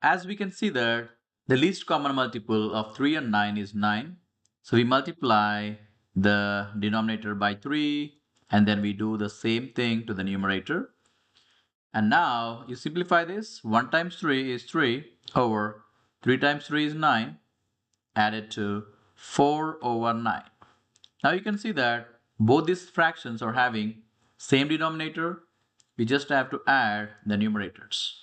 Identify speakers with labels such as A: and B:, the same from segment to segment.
A: As we can see that the least common multiple of 3 and 9 is 9. So we multiply the denominator by 3 and then we do the same thing to the numerator. And now you simplify this. 1 times 3 is 3 over 3 times 3 is 9 added to 4 over 9. Now you can see that both these fractions are having same denominator. We just have to add the numerators.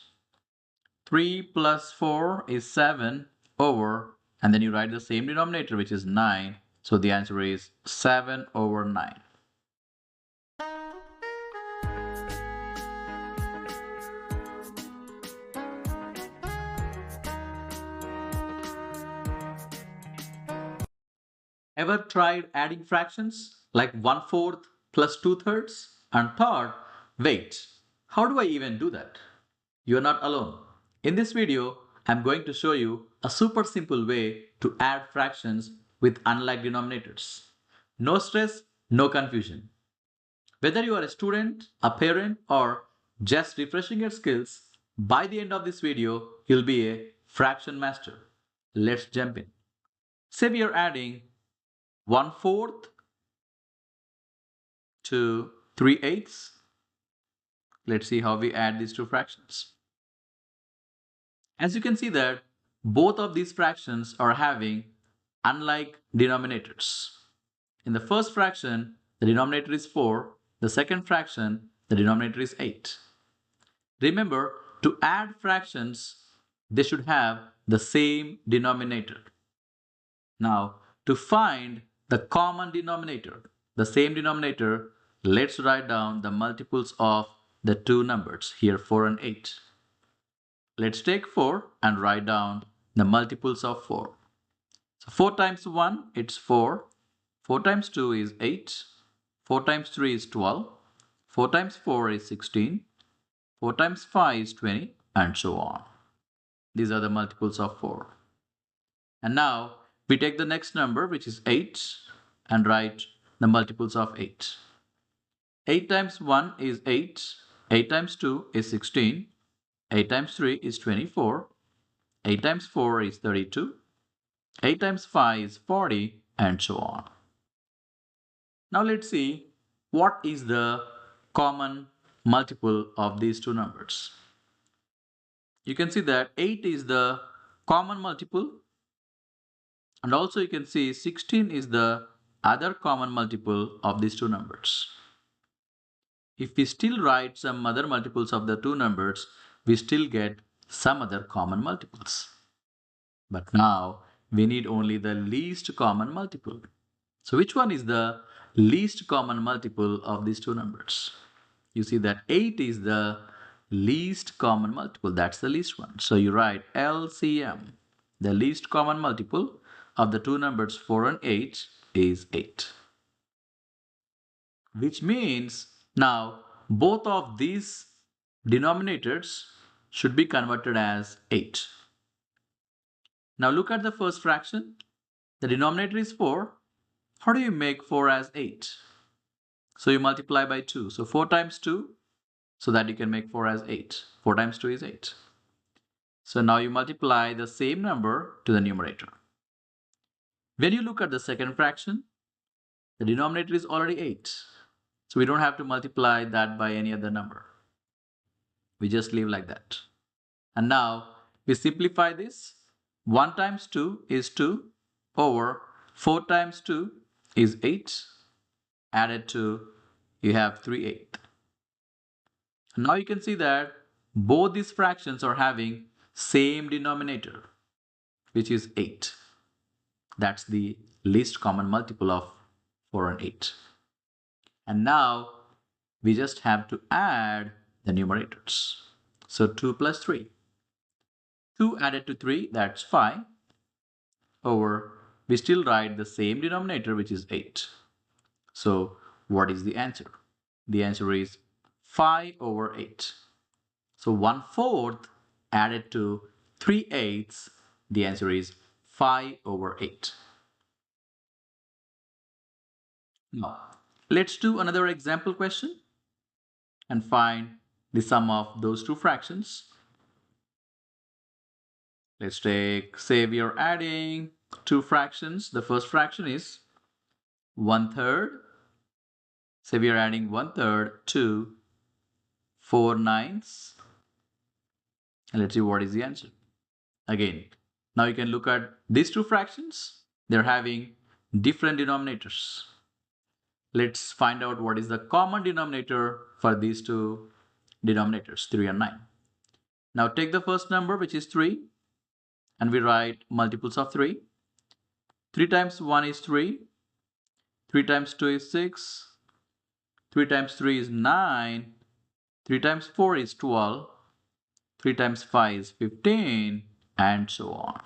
A: 3 plus 4 is 7 over, and then you write the same denominator, which is 9. So the answer is 7 over 9. Ever tried adding fractions like 1/4 plus 2/3 and thought, wait, how do I even do that? You're not alone. In this video, I'm going to show you a super simple way to add fractions with unlike denominators. No stress, no confusion. Whether you are a student, a parent, or just refreshing your skills, by the end of this video, you'll be a fraction master. Let's jump in. Say we are adding 1/4 to 3/8. Let's see how we add these two fractions. As you can see that both of these fractions are having unlike denominators. In the first fraction, the denominator is 4. The second fraction, the denominator is 8. Remember, to add fractions, they should have the same denominator. Now, to find the common denominator, the same denominator, let's write down the multiples of the two numbers, here 4 and 8. Let's take 4 and write down the multiples of 4. So 4 times 1, it's 4. 4 times 2 is 8. 4 times 3 is 12. 4 times 4 is 16. 4 times 5 is 20, and so on. These are the multiples of 4. And now we take the next number, which is 8, and write the multiples of 8. 8 times 1 is 8. 8 times 2 is 16. 8 times 3 is 24. 8 times 4 is 32. 8 times 5 is 40, and so on. Now let's see what is the common multiple of these two numbers. You can see that 8 is the common multiple, and also you can see 16 is the other common multiple of these two numbers. If we still write some other multiples of the two numbers, we still get some other common multiples. But now we need only the least common multiple. So which one is the least common multiple of these two numbers? You see that 8 is the least common multiple. That's the least one. So you write LCM. The least common multiple of the two numbers 4 and 8 is 8. Which means now both of these denominators should be converted as 8. Now look at the first fraction. The denominator is 4. How do you make 4 as 8? So you multiply by 2. So 4 times 2, so that you can make 4 as 8. 4 times 2 is 8. So now you multiply the same number to the numerator. When you look at the second fraction, the denominator is already 8. So we don't have to multiply that by any other number. We just leave like that. And now we simplify this. 1 times 2 is 2 over 4 times 2 is 8. Added to, you have 3/8. Now you can see that both these fractions are having same denominator, which is 8. That's the least common multiple of 4 and 8. And now we just have to add the numerators. So 2 plus 3. 2 added to 3, that's 5. Over, we still write the same denominator, which is 8. So what is the answer? The answer is 5 over 8. So 1/4 added to 3/8, the answer is 5 over 8. Now, let's do another example question and find the sum of those two fractions. Let's take, say we are adding two fractions. The first fraction is 1/3. Say we are adding 1/3 to 4/9. And let's see what is the answer. Again, now you can look at these two fractions. They're having different denominators. Let's find out what is the common denominator for these two denominators, 3 and 9. Now take the first number, which is 3, and we write multiples of 3. 3 times 1 is 3. 3 times 2 is 6. 3 times 3 is 9. 3 times 4 is 12. 3 times 5 is 15, and so on.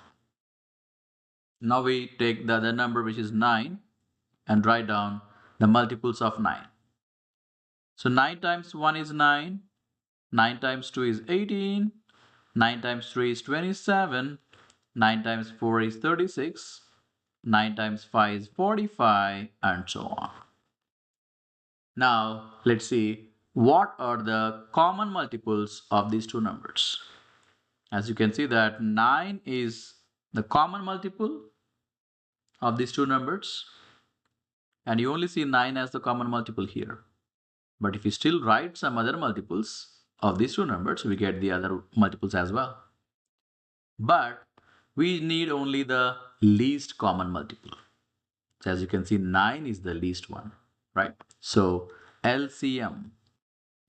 A: Now we take the other number, which is 9, and write down the multiples of 9. So 9 times 1 is 9. 9 times 2 is 18. 9 times 3 is 27. 9 times 4 is 36. 9 times 5 is 45, and so on. Now let's see what are the common multiples of these two numbers. As you can see that 9 is the common multiple of these two numbers, and you only see 9 as the common multiple here. But if you still write some other multiples of these two numbers, we get the other multiples as well. But we need only the least common multiple. So as you can see, 9 is the least one, right? So LCM,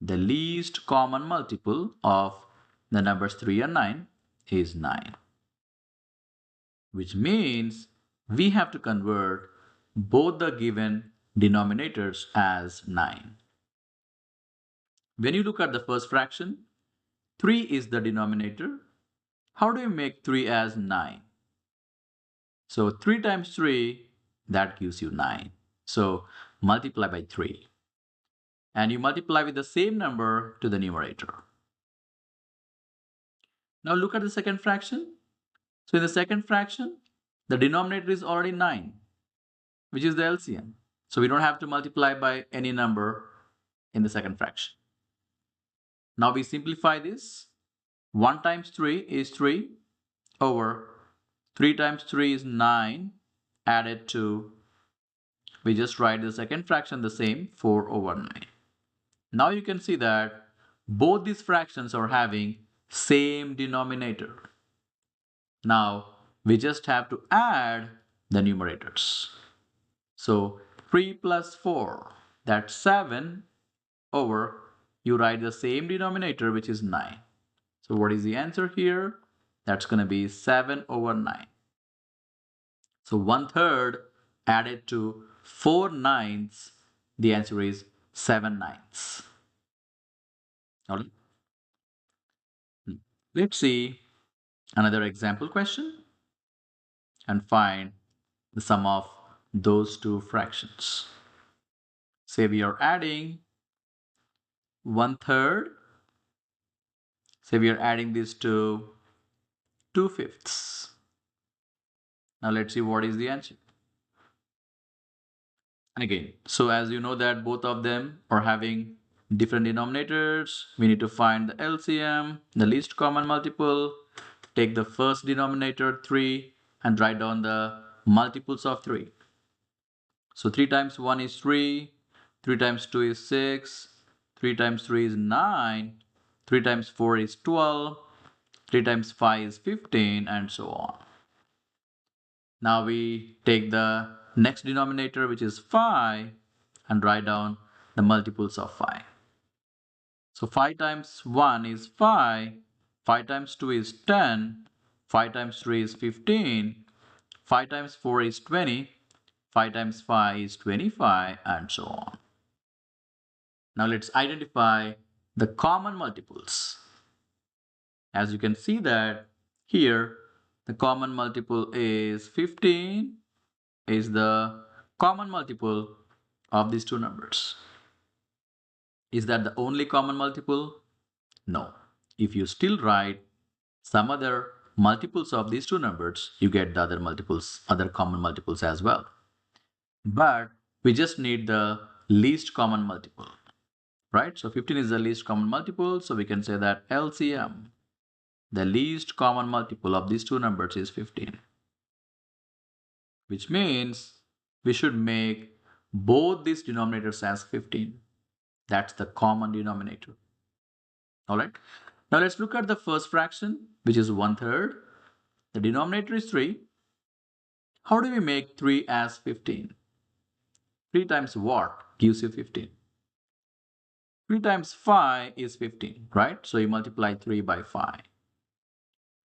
A: the least common multiple of the numbers 3 and 9 is 9. Which means we have to convert both the given denominators as 9. When you look at the first fraction, 3 is the denominator. How do you make 3 as 9? So 3 times 3, that gives you 9. So multiply by 3. And you multiply with the same number to the numerator. Now look at the second fraction. So in the second fraction, the denominator is already 9, which is the LCM. So we don't have to multiply by any number in the second fraction. Now we simplify this. 1 times 3 is 3 over 3 times 3 is 9 added to, we just write the second fraction the same, 4 over 9. Now you can see that both these fractions are having same denominator. Now we just have to add the numerators. So 3 plus 4, that's 7 over, you write the same denominator, which is 9. So what is the answer here? That's going to be 7 over 9. So 1/3 added to 4/9, the answer is 7/9. All right. Let's see another example question and find the sum of those two fractions. Say we are adding 1/3. Say we are adding this to 2/5. Now let's see what is the answer. And again, so as you know that both of them are having different denominators, we need to find the LCM, the least common multiple. Take the first denominator 3 and write down the multiples of 3. So 3 times 1 is 3, 3 times 2 is 6, 3 times 3 is 9, 3 times 4 is 12, 3 times 5 is 15, and so on. Now we take the next denominator, which is 5, and write down the multiples of 5. So 5 times 1 is 5, 5 times 2 is 10, 5 times 3 is 15, 5 times 4 is 20, 5 times 5 is 25, and so on. Now let's identify the common multiples. As you can see that here, the common multiple is 15 is the common multiple of these two numbers. Is that the only common multiple? No. If you still write some other multiples of these two numbers, you get the other multiples, other common multiples as well. But we just need the least common multiple, right? So 15 is the least common multiple, so we can say that LCM, the least common multiple of these two numbers is 15, which means we should make both these denominators as 15. That's the common denominator. All right. Now let's look at the first fraction, which is 1/3. The denominator is 3. How do we make 3 as 15? 3 times what gives you 15? 3 times 5 is 15, right? So you multiply 3 by 5.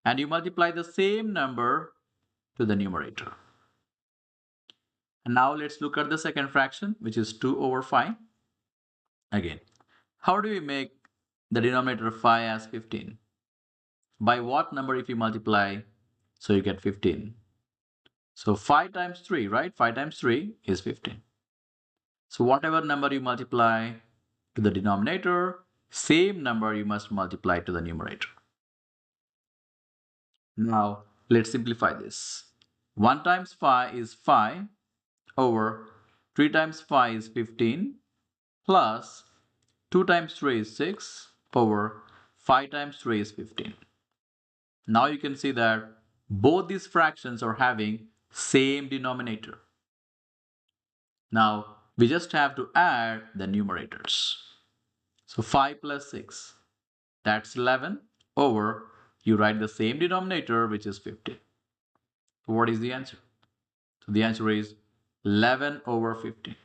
A: And you multiply the same number to the numerator. And now let's look at the second fraction, which is 2/5. Again, how do we make the denominator of 5 as 15? By what number if you multiply? So you get 15. So 5 times 3, right? 5 times 3 is 15. So whatever number you multiply to the denominator, same number you must multiply to the numerator. Now let's simplify this. 1 times 5 is 5 over 3 times 5 is 15 plus 2 times 3 is 6 over 5 times 3 is 15. Now you can see that both these fractions are having same denominator. Now we just have to add the numerators. So 5 plus 6, that's 11 over, you write the same denominator, which is 15. So what is the answer? So the answer is 11 over 15.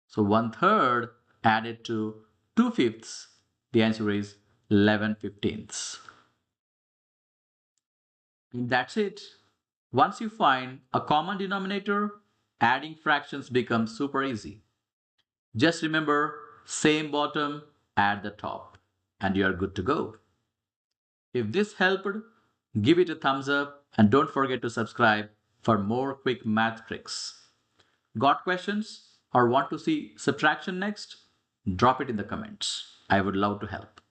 A: So 1/3 added to 2/5, the answer is 11/15. And that's it. Once you find a common denominator, adding fractions becomes super easy. Just remember, same bottom, add the top, and you are good to go. If this helped, give it a thumbs up and don't forget to subscribe for more quick math tricks. Got questions or want to see subtraction next? Drop it in the comments. I would love to help.